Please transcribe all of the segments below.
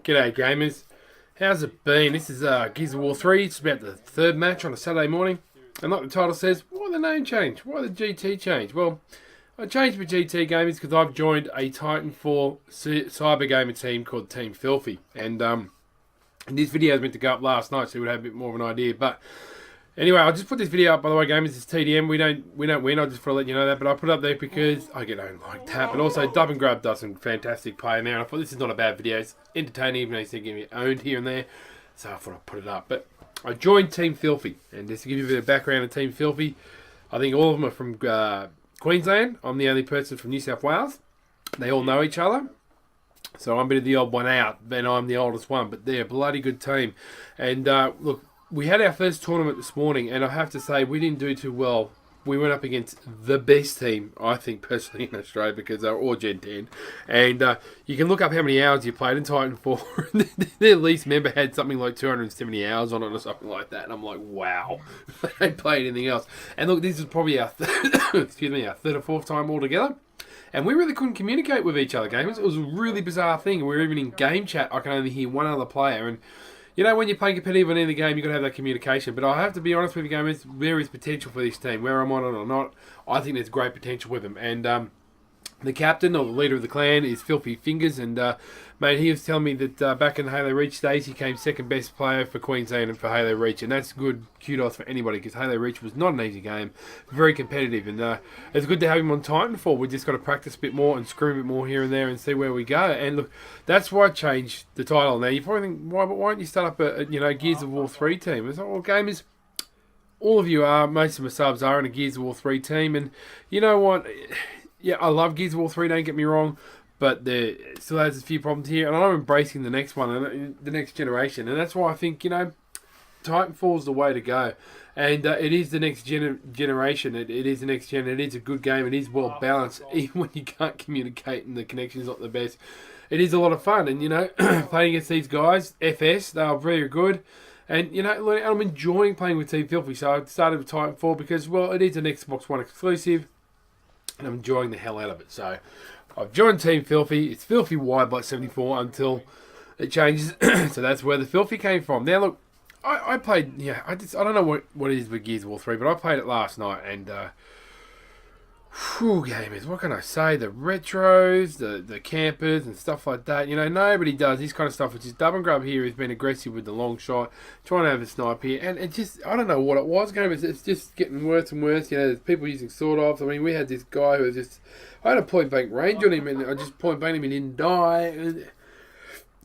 G'day gamers, how's it been? This is Gears of War 3, it's about the third match on a Saturday morning. And like the title says, why the name change? Why the GT change? Well, I changed my GT gamers because I've joined a Titanfall cyber gamer team called Team Filthy. And this video was meant to go up last night so you would have a bit more of an idea. But anyway, I'll just put this video up, by the way gamers, it's TDM, we don't win, I just want to let you know that, but I put it up there because I get owned like that, but also Dub and Grub does some fantastic play now, and I thought this is not a bad video, it's entertaining even though he's getting me owned here and there, so I thought I'd put it up. But I joined Team Filthy, and just to give you a bit of background on Team Filthy, I think all of them are from Queensland, I'm the only person from New South Wales, they all know each other. So I'm a bit of the odd one out, then I'm the oldest one, but they're a bloody good team. And look, we had our first tournament this morning, and I have to say, we didn't do too well. We went up against the best team, I think, personally, in Australia, because they're all Gen 10. And you can look up how many hours you played in Titanfall. Their least member had something like 270 hours on it or something like that. And I'm like, wow, they ain't played anything else. And look, this is probably our excuse me, our third or fourth time altogether. And we really couldn't communicate with each other, gamers. It was a really bizarre thing. We were even in game chat. I can only hear one other player. And you know, when you're playing competitive in any game, you've got to have that communication. But I have to be honest with you, gamers, there is potential for this team. Where I'm on it or not, I think there's great potential with them. And the captain, or the leader of the clan, is Filthy Fingers. And, mate, he was telling me that back in Halo Reach days, he came second best player for Queensland and for Halo Reach. And that's good kudos for anybody, because Halo Reach was not an easy game. Very competitive. And it's good to have him on Titanfall. We just got to practice a bit more and screw a bit more here and there and see where we go. And look, that's why I changed the title. Now, you probably think, why don't you start up a Gears of War 3 team? It's like, well, gamers, all of you are, most of my subs are in a Gears of War 3 team. And you know what? Yeah, I love Gears of War 3, don't get me wrong, but there still has a few problems here, and I'm embracing the next one, the next generation, and that's why I think, Titanfall's the way to go, and it is the next generation, it is the next gen, it is a good game, it is well balanced, even when you can't communicate and the connection's not the best. It is a lot of fun, and, playing against these guys, FS, they are very good. And, I'm enjoying playing with Team Filthy, so I started with Titanfall because, well, it is an Xbox One exclusive, and I'm enjoying the hell out of it. So I've joined Team Filthy. It's Filthy Wide by 74 until it changes. So that's where the Filthy came from. Now look, I played, I don't know what it is with Gears of War 3, but I played it last night, and whew, gamers, what can I say? The retros, the campers and stuff like that. Nobody does this kind of stuff, which is Dub and Grub here has been aggressive with the long shot, trying to have a snipe here, and it just, I don't know what it was, gamers. It's just getting worse and worse. There's people using sword-offs. I mean, we had this guy who was just, I had a point-blank range on him, and I just point-blanked him and he didn't die,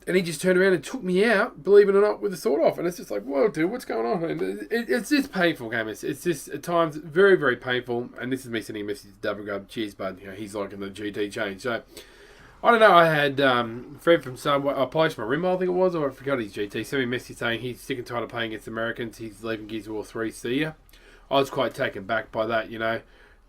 and he just turned around and took me out, believe it or not, with a sword off. And it's just like, whoa, dude, what's going on? And it's just painful, gamers. It's just, at times, very, very painful. And this is me sending a message to Double Grub. Cheers, bud. He's liking the GT change. So, I don't know. I had Fred from Polish my Rimble, I think it was, or I forgot his GT. Sent me a message saying he's sick and tired of playing against Americans. He's leaving Gears of War 3. See ya. I was quite taken back by that,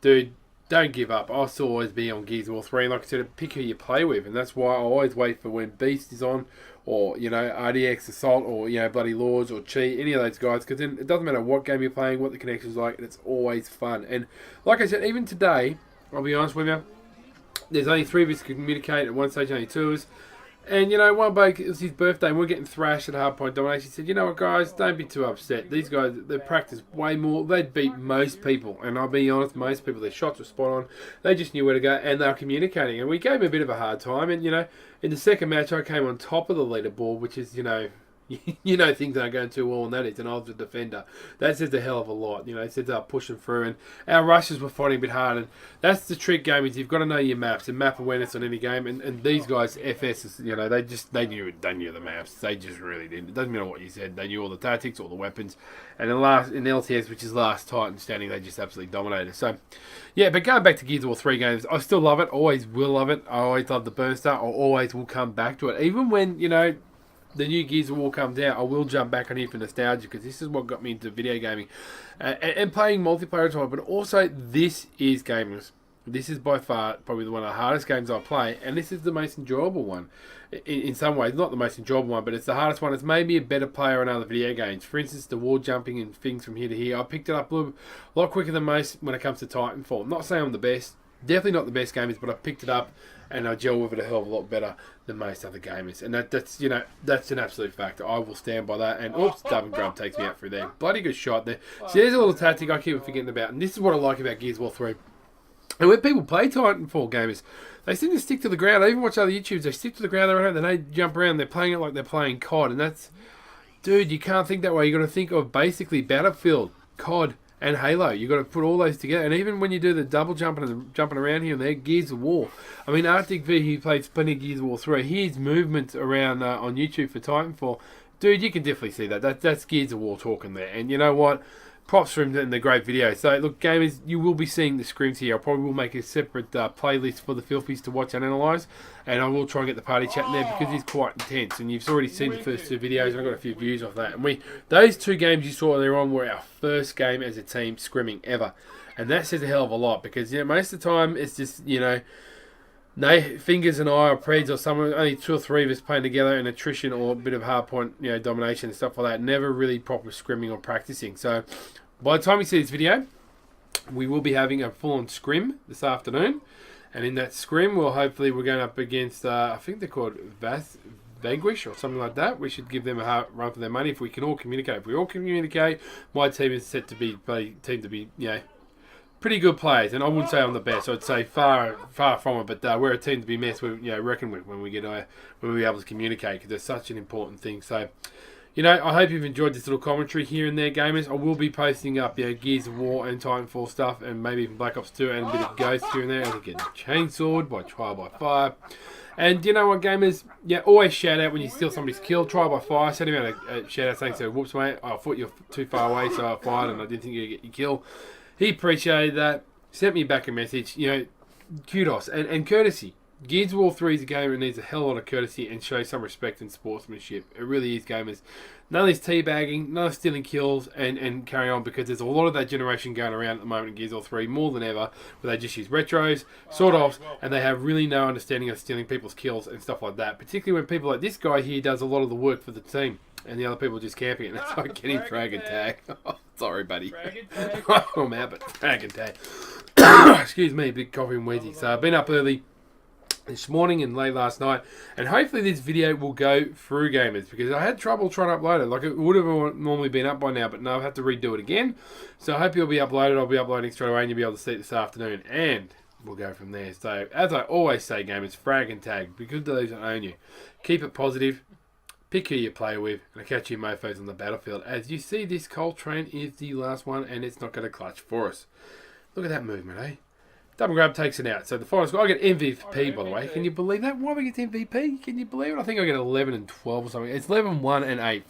Dude, don't give up. I'll still always be on Gears of War 3. And like I said, pick who you play with. And that's why I always wait for when Beast is on, or, RDX Assault, or, Bloody Lords, or Chi, any of those guys. Because then it doesn't matter what game you're playing, what the connection's like, and it's always fun. And like I said, even today, I'll be honest with you, there's only 3 of us who communicate. At one stage, only 2 of us. And, one bloke, it was his birthday, and we're getting thrashed at Hardpoint Domination. He said, you know what, guys, don't be too upset. These guys, they practice way more. They'd beat most people. And I'll be honest, most people, their shots were spot on. They just knew where to go, and they were communicating. And we gave them a bit of a hard time. And, in the second match, I came on top of the leaderboard, which is, things aren't going too well, and that is, and I was a defender. That says a hell of a lot. It says pushing through, and our rushes were fighting a bit hard, and that's the trick, game, is you've got to know your maps and map awareness on any game, and these guys, FS, they knew the maps. They just really did. It doesn't matter what you said. They knew all the tactics, all the weapons, and in LTS, which is last Titan standing, they just absolutely dominated. So, yeah, but going back to Gears of War 3 games, I still love it, always will love it. I always love the Burn Star. I always will come back to it, even when, the new Gears of War comes out, I will jump back on here for nostalgia, because this is what got me into video gaming and playing multiplayer time. But also, this is gamers. This is by far probably one of the hardest games I play, and this is the most enjoyable one. In some ways, not the most enjoyable one, but it's the hardest one. It's made me a better player in other video games. For instance, the wall jumping and things from here to here. I picked it up a lot quicker than most when it comes to Titanfall. I'm not saying I'm the best. Definitely not the best gamers, but I picked it up and I gel with it a hell of a lot better than most other gamers. And that's that's an absolute fact. I will stand by that. And oops, Dub and Grub takes me out through there. Bloody good shot there. So there's a little tactic I keep forgetting about. And this is what I like about Gears of War 3. And when people play Titanfall gamers, they seem to stick to the ground. I even watch other YouTubers, they stick to the ground, they don't jump around, they're playing it like they're playing COD. And that's, dude, you can't think that way. You got to think of basically Battlefield, COD, and Halo. You got to put all those together. And even when you do the double jumping and jumping around here and there, Gears of War. I mean, Arctic V, he plays plenty of Gears of War 3. His movement around on YouTube for Titanfall, dude, you can definitely see that. That's Gears of War talking there. And you know what? Props for him in the great video. So, look, gamers, you will be seeing the scrims here. I probably will make a separate playlist for the Filthies to watch and analyse. And I will try and get the party chat in there because it's quite intense. And you've already seen the first two videos. And I got a few views off that. And those two games you saw earlier on were our first game as a team scrimming ever. And that says a hell of a lot because, most of the time it's just, Fingers and I or Preds or someone, only 2 or 3 of us playing together in attrition or a bit of hardpoint, domination and stuff like that. Never really proper scrimming or practicing. So by the time you see this video, we will be having a full-on scrim this afternoon. And in that scrim, we're going up against, I think they're called Vanquish or something like that. We should give them a hard run for their money if we can all communicate. If we all communicate, my team is set to be, pretty good players, and I wouldn't say I'm the best. I'd say far from it, but we're a team to be messed with, reckoned with when we're able to communicate, because it's such an important thing. So, I hope you've enjoyed this little commentary here and there, gamers. I will be posting up, Gears of War and Titanfall stuff, and maybe even Black Ops 2 and a bit of Ghost here and there. As I get chainsawed by Trial by Fire. And you know what, gamers? Always shout out when you steal somebody's kill. Trial by Fire. Send him out a shout out saying, so, whoops, mate, I thought you were too far away, so I fired and I didn't think you'd get your kill. He appreciated that, sent me back a message, kudos and courtesy. Gears of War 3 is a game that needs a hell of a lot of courtesy and show some respect and sportsmanship. It really is, gamers. None of this teabagging, none of stealing kills and carry on, because there's a lot of that generation going around at the moment in Gears of War 3, more than ever, where they just use retros, sort-offs, and they have really no understanding of stealing people's kills and stuff like that. Particularly when people like this guy here does a lot of the work for the team. And the other people just camping it. And it's like getting frag and tag. Oh, sorry, buddy. I'm out, but frag and tag. Excuse me, big coffee and wheezy. So I've been up early this morning and late last night. And hopefully this video will go through, gamers. Because I had trouble trying to upload it. Like, it would have normally been up by now. But no, I've had to redo it again. So I hope you'll be uploaded. I'll be uploading straight away. And you'll be able to see it this afternoon. And we'll go from there. So, as I always say, gamers, frag and tag. Be good to those that own you. Keep it positive. Pick who you play with, and I'll catch you mofos on the battlefield. As you see, this Coltrane is the last one, and it's not going to clutch for us. Look at that movement, eh? Double Grab takes it out. So the final score, I get MVP, by the way. Can you believe that? Why we get MVP? Can you believe it? I think I get 11 and 12 or something. It's 11, 1 and 8.